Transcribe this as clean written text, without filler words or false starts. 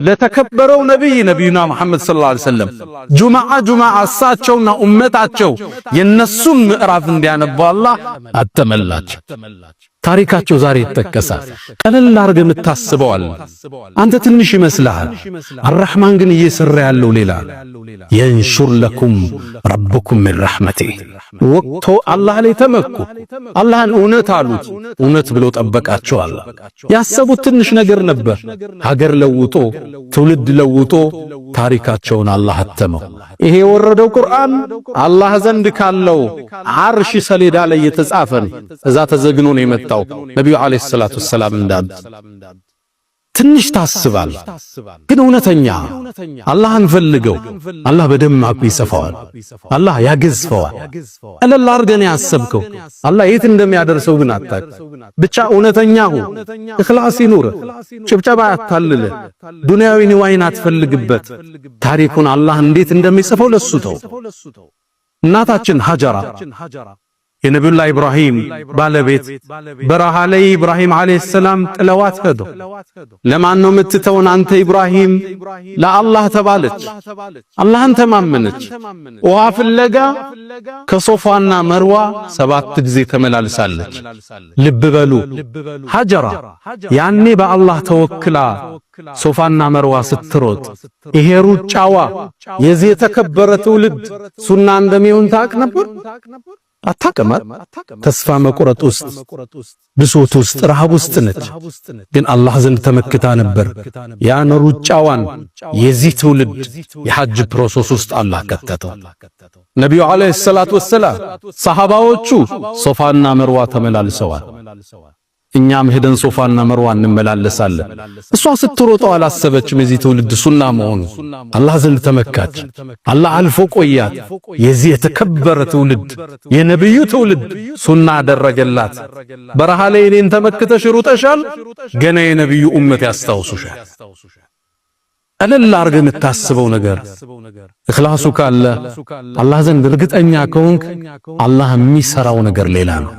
ለተከበረው ነብዩና መሐመድ ሰለላሁ ዐለይሂ ወሰለም ጁማዓ እሳቸውና ኡመታቸው የነሱን ምዕራፍ እንዲያነቡ አላህ አተመላቸው። ታሪካቸው ዛሬ ይተከሳል። ቀለል አድርገህ የምታስበዋል አንተ ትንሽ ይመስልሃል። አርራህማን ግን እየሰራ ያለው ሌላ የንሹር ለኩም ረብኩም ሚን ረሕመቲህ ወቅቶ አላህ ላይ ተመኩ። አላህን እውነት አሉት፣ እውነት ብሎ ጠበቃቸው። አላህ ያሰቡት ትንሽ ነገር ነበር። ሀገር ለውጦ ትውልድ ለውጦ ታሪካቸውን አላህ አተመው። ይሄ የወረደው ቁርአን አላህ ዘንድ ካለው ዓርሽ ሰሌዳ ላይ የተጻፈ ነው። እዛ ተዘግኖ ነው የመጣው። ነብዩ አለይሂ ሰላቱ ሰላም እንዳሉት ትንሽ ታስባል፣ ግን እውነተኛ አላህን ፈልገው አላህ በደማቁ ይሰፋዋል፣ አላህ ያገዝፈዋል። ቀለል አድርገን ያሰብከው አላህ የት እንደሚያደርሰው ግን አታውቅ። ብቻ እውነተኛ ሁን፣ ኢኽላስ ይኑር፣ ጭብጨባ ያታልል፣ ዱንያዊ ንዋይን አትፈልግበት። ታሪኩን አላህ እንዴት እንደሚጽፈው ለሱ ተው። እናታችን ሀጀራ የነብዩላህ ኢብራሂም ባለቤት በረሃ ላይ ኢብራሂም አለይሂ ሰላም ጥለዋት ሄዱ። ለማን ነው የምትተውን አንተ ኢብራሂም? ለአላህ ተባለች። አላህን ተማመነች። ውሃ ፍለጋ ከሶፋና መርዋ 7 ጊዜ ተመላልሳለች። ልብ በሉ ሀጀራ ያኔ በአላህ ተወክላ ሶፋና መርዋ ስትሮጥ ይሄ ሩጫዋ የዚህ የተከበረ ትውልድ ሱና እንደሚሆን ታውቅ ነበር? አታቀማት። ተስፋ መቁረጥ ውስጥ ብሶት ውስጥ ረሃብ ውስጥ ነች። ግን አላህ ዘንድ ተመክታ ነበር። ያን ሩጫዋን የዚህ ትውልድ የሐጅ ፕሮሰስ ውስጥ አላህ ከተተው። ነብዩ አለይሂ ሰላቱ ወሰላም ሰሃባዎቹ ሶፋና መርዋ ተመላልሰዋል። እኛም ሄደን ሶፋና መርዋ እንመላለሳለን። እሷ ስትሮጠው አላሰበችም የዚህ ትውልድ ሱና መሆኑ። አላህ ዘንድ ተመካች። አላህ አልፎ ቆያት። የዚህ የተከበረ ትውልድ የነብዩ ትውልድ ሱና አደረገላት። በረሃ ላይ እኔን ተመክተሽ ሩጠሻል፣ ገና የነብዩ ኡመት ያስታውሱሻል። ቀለል አድርገህ የምታስበው ነገር ኢኽላሱ ካለ አላህ ዘንድ እርግጠኛ ከሆንክ አላህ የሚሰራው ነገር ሌላ ነው።